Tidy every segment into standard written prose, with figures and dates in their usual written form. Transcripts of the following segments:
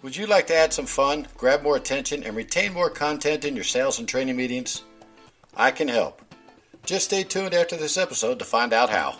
Would you like to add some fun, grab more attention, and retain more content in your sales and training meetings? I can help. Just stay tuned after this episode to find out how.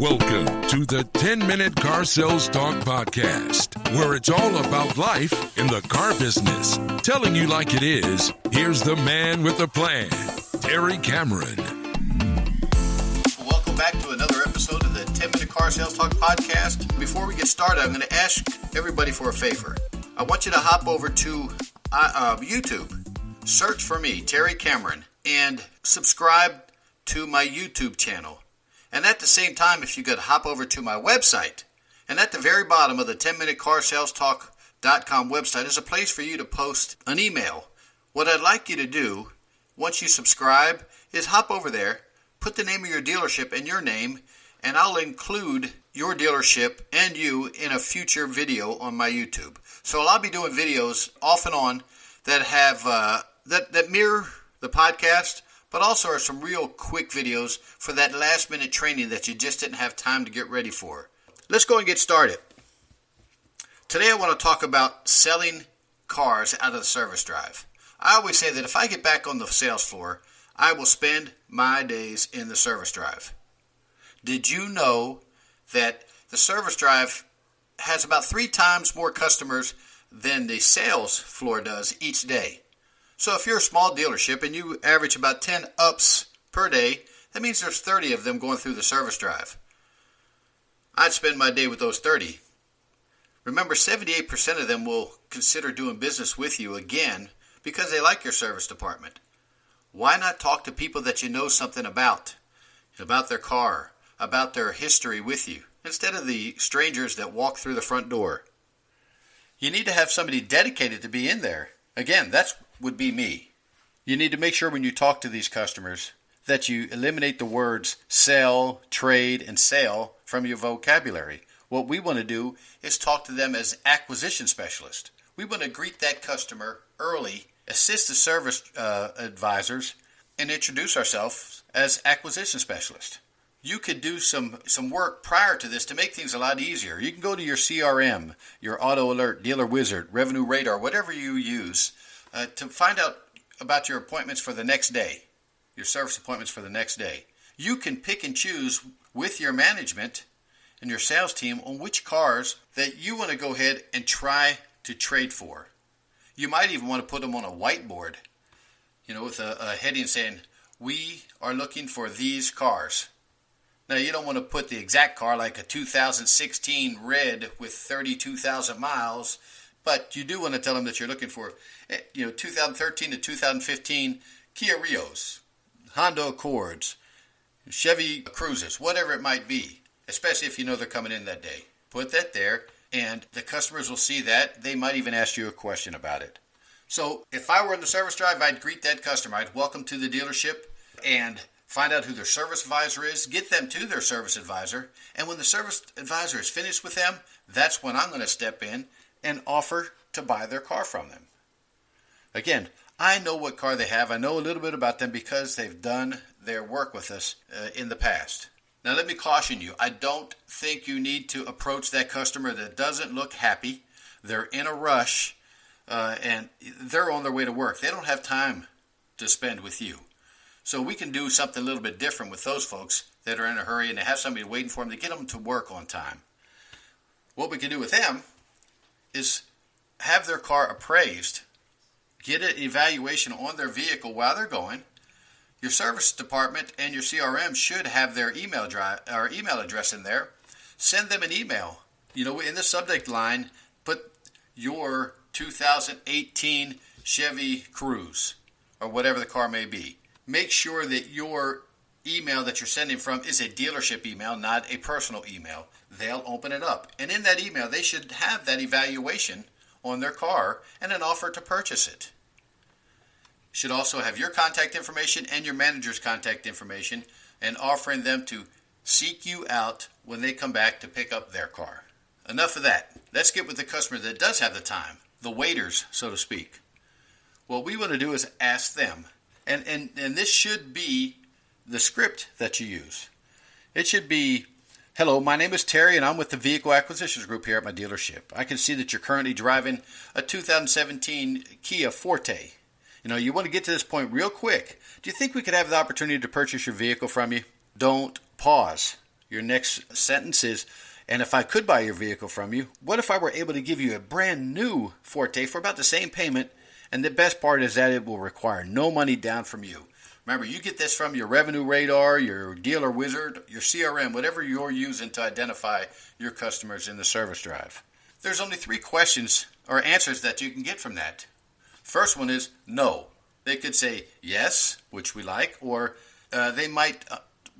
Welcome to the 10-Minute Car Sales Talk Podcast, where it's all about life in the car business. Telling you like it is, here's the man with the plan, Terry Cameron. Welcome back to another episode of the 10-Minute Car Sales Talk Podcast. Before we get started, I'm going to ask everybody for a favor. I want you to hop over to YouTube, search for me, Terry Cameron, and subscribe to my YouTube channel. And at the same time, if you could hop over to my website, and at the very bottom of the 10minutecarsalestalk.com website is a place for you to post an email. What I'd like you to do, once you subscribe, is hop over there, put the name of your dealership and your name, and I'll include your dealership and you in a future video on my YouTube. So I'll be doing videos off and on that have that mirror the podcast, but also are some real quick videos for that last minute training that you just didn't have time to get ready for. Let's go and get started. Today I want to talk about selling cars out of the service drive. I always say that if I get back on the sales floor, I will spend my days in the service drive. Did you know that the service drive has about 3 times more customers than the sales floor does each day? So if you're a small dealership and you average about 10 ups per day, that means there's 30 of them going through the service drive. I'd spend my day with those 30. Remember, 78% of them will consider doing business with you again because they like your service department. Why not talk to people that you know something about their car, about their history with you, instead of the strangers that walk through the front door? You need to have somebody dedicated to be in there. Again, that would be me. You need to make sure when you talk to these customers that you eliminate the words sell, trade, and sale from your vocabulary. What we want to do is talk to them as acquisition specialists. We want to greet that customer early, assist the service advisors, and introduce ourselves as acquisition specialists. You could do some work prior to this to make things a lot easier. You can go to your CRM, your Auto Alert, Dealer Wizard, Revenue Radar, whatever you use, to find out about your appointments for the next day, your service appointments for the next day. You can pick and choose with your management and your sales team on which cars that you want to go ahead and try to trade for. You might even want to put them on a whiteboard, with a heading saying, "We are looking for these cars." Now, you don't want to put the exact car like a 2016 red with 32,000 miles, but you do want to tell them that you're looking for 2013 to 2015 Kia Rios, Honda Accords, Chevy Cruises, whatever it might be, especially if you know they're coming in that day. Put that there, and the customers will see that. They might even ask you a question about it. So if I were in the service drive, I'd greet that customer. I'd welcome to the dealership and find out who their service advisor is, get them to their service advisor, and when the service advisor is finished with them, that's when I'm going to step in and offer to buy their car from them. Again, I know what car they have. I know a little bit about them because they've done their work with us in the past. Now let me caution you, I don't think you need to approach that customer that doesn't look happy. They're in a rush and they're on their way to work. They don't have time to spend with you. So we can do something a little bit different with those folks that are in a hurry and they have somebody waiting for them to get them to work on time. What we can do with them is have their car appraised, get an evaluation on their vehicle while they're going. Your service department and your CRM should have their email address in there. Send them an email. In the subject line, put your 2018 Chevy Cruze or whatever the car may be. Make sure that your email that you're sending from is a dealership email, not a personal email. They'll open it up. And in that email, they should have that evaluation on their car and an offer to purchase it. Should also have your contact information and your manager's contact information and offering them to seek you out when they come back to pick up their car. Enough of that. Let's get with the customer that does have the time, the waiters, so to speak. What we want to do is ask them, and this should be the script that you use. It should be, hello, my name is Terry and I'm with the Vehicle Acquisitions Group here at my dealership. I can see that you're currently driving a 2017 Kia Forte. You want to get to this point real quick. Do you think we could have the opportunity to purchase your vehicle from you? Don't pause. Your next sentence is, and if I could buy your vehicle from you, what if I were able to give you a brand new Forte for about the same payment? And the best part is that it will require no money down from you. Remember, you get this from your revenue radar, your dealer wizard, your CRM, whatever you're using to identify your customers in the service drive. There's only 3 questions or answers that you can get from that. First one is no. They could say yes, which we like, or they might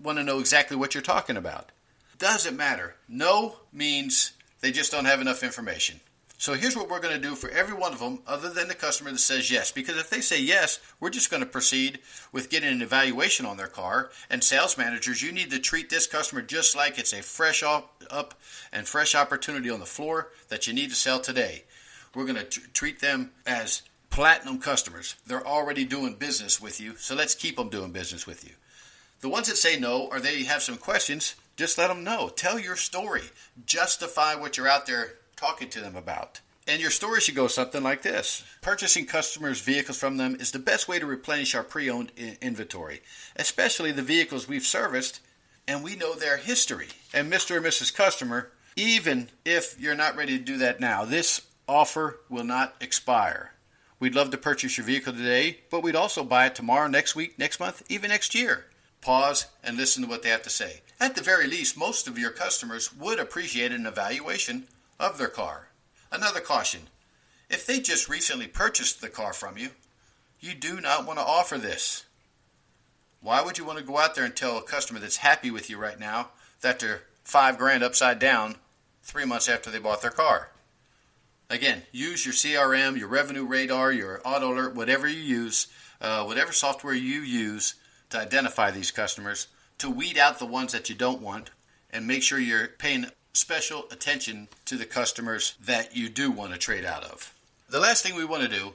want to know exactly what you're talking about. Doesn't matter. No means they just don't have enough information. So here's what we're going to do for every one of them other than the customer that says yes. Because if they say yes, we're just going to proceed with getting an evaluation on their car. And sales managers, you need to treat this customer just like it's a fresh up and fresh opportunity on the floor that you need to sell today. We're going to treat them as platinum customers. They're already doing business with you, so let's keep them doing business with you. The ones that say no or they have some questions, just let them know. Tell your story. Justify what you're out there talking to them about. And your story should go something like this. Purchasing customers' vehicles from them is the best way to replenish our pre-owned inventory, especially the vehicles we've serviced and we know their history. And Mr. and Mrs. Customer, even if you're not ready to do that now, this offer will not expire. We'd love to purchase your vehicle today, but we'd also buy it tomorrow, next week, next month, even next year. Pause and listen to what they have to say. At the very least, most of your customers would appreciate an evaluation of their car. Another caution, if they just recently purchased the car from you, you do not want to offer this. Why would you want to go out there and tell a customer that's happy with you right now that they're $5,000 upside down 3 months after they bought their car? Again, use your CRM, your revenue radar, your auto alert, whatever you use, whatever software you use to identify these customers, to weed out the ones that you don't want, and make sure you're paying special attention to the customers that you do want to trade out of. The last thing we want to do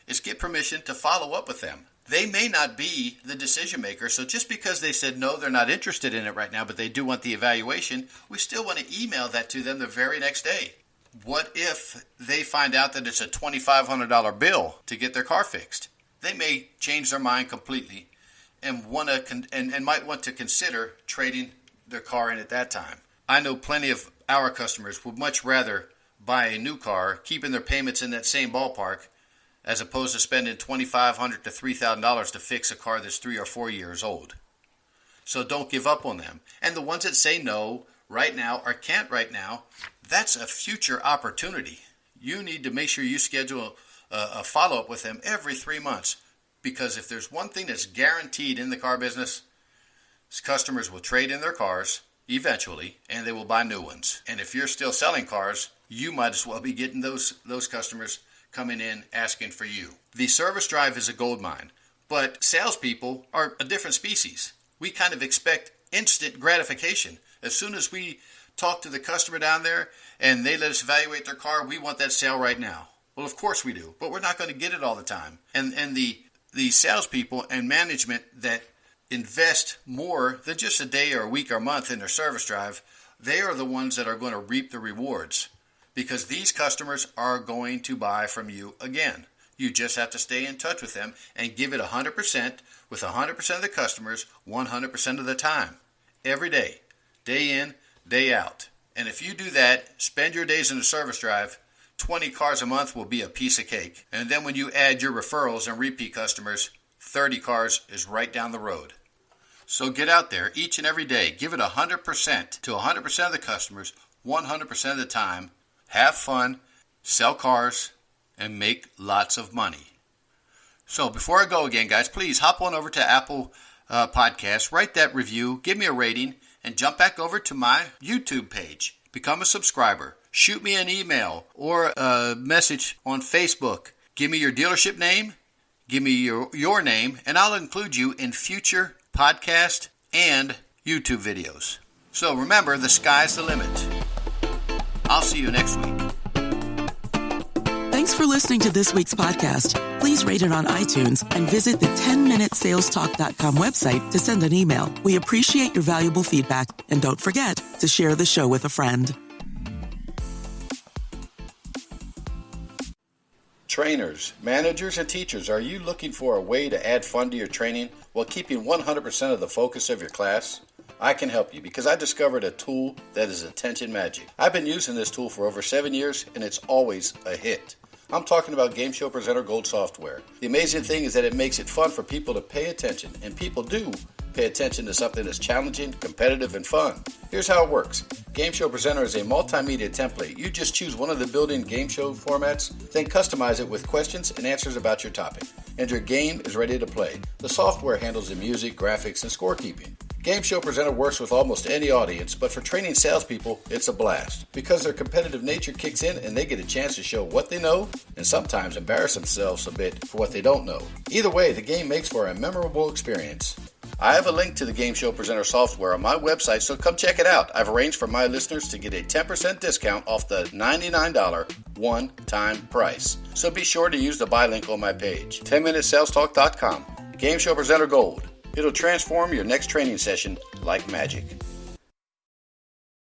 is get permission to follow up with them. They may not be the decision maker, so just because they said no, they're not interested in it right now, but they do want the evaluation, we still want to email that to them the very next day. What if they find out that it's a $2,500 bill to get their car fixed? They may change their mind completely and might want to consider trading their car in at that time. I know plenty of our customers would much rather buy a new car, keeping their payments in that same ballpark, as opposed to spending $2,500 to $3,000 to fix a car that's 3 or 4 years old. So don't give up on them. And the ones that say no right now or can't right now, that's a future opportunity. You need to make sure you schedule a follow-up with them every 3 months. Because if there's one thing that's guaranteed in the car business, customers will trade in their cars eventually, and they will buy new ones. And if you're still selling cars, you might as well be getting those customers coming in asking for you. The service drive is a gold mine, but salespeople are a different species. We kind of expect instant gratification. As soon as we talk to the customer down there and they let us evaluate their car, we want that sale right now. Well, of course we do, but we're not going to get it all the time. And the salespeople and management that invest more than just a day or a week or a month in their service drive, they are the ones that are going to reap the rewards, because these customers are going to buy from you again. You just have to stay in touch with them and give it 100% with 100% of the customers 100% of the time, every day in, day out. And if you do that, spend your days in the service drive, 20 cars a month will be a piece of cake. And then when you add your referrals and repeat customers, 30 cars is right down the road. So get out there each and every day. Give it 100% to 100% of the customers, 100% of the time. Have fun, sell cars, and make lots of money. So before I go again, guys, please hop on over to Apple Podcasts, write that review, give me a rating, and jump back over to my YouTube page. Become a subscriber. Shoot me an email or a message on Facebook. Give me your dealership name, give me your name, and I'll include you in future podcast and YouTube videos. So remember, the sky's the limit. I'll see you next week. Thanks for listening to this week's podcast. Please rate it on iTunes and visit the 10minutesalestalk.com website to send an email. We appreciate your valuable feedback, and don't forget to share the show with a friend. Trainers, managers, and teachers, are you looking for a way to add fun to your training while keeping 100% of the focus of your class? I can help you because I discovered a tool that is attention magic. I've been using this tool for over 7 years and it's always a hit. I'm talking about Game Show Presenter Gold software. The amazing thing is that it makes it fun for people to pay attention, and people do pay attention to something that's challenging, competitive, and fun. Here's how it works. Game Show Presenter is a multimedia template. You just choose one of the built-in game show formats, then customize it with questions and answers about your topic, and your game is ready to play. The software handles the music, graphics, and scorekeeping. Game Show Presenter works with almost any audience, but for training salespeople, it's a blast because their competitive nature kicks in and they get a chance to show what they know and sometimes embarrass themselves a bit for what they don't know. Either way, the game makes for a memorable experience. I have a link to the Game Show Presenter software on my website, so come check it out. I've arranged for my listeners to get a 10% discount off the $99 one-time price. So be sure to use the buy link on my page, 10minutesalestalk.com. Game Show Presenter Gold. It'll transform your next training session like magic.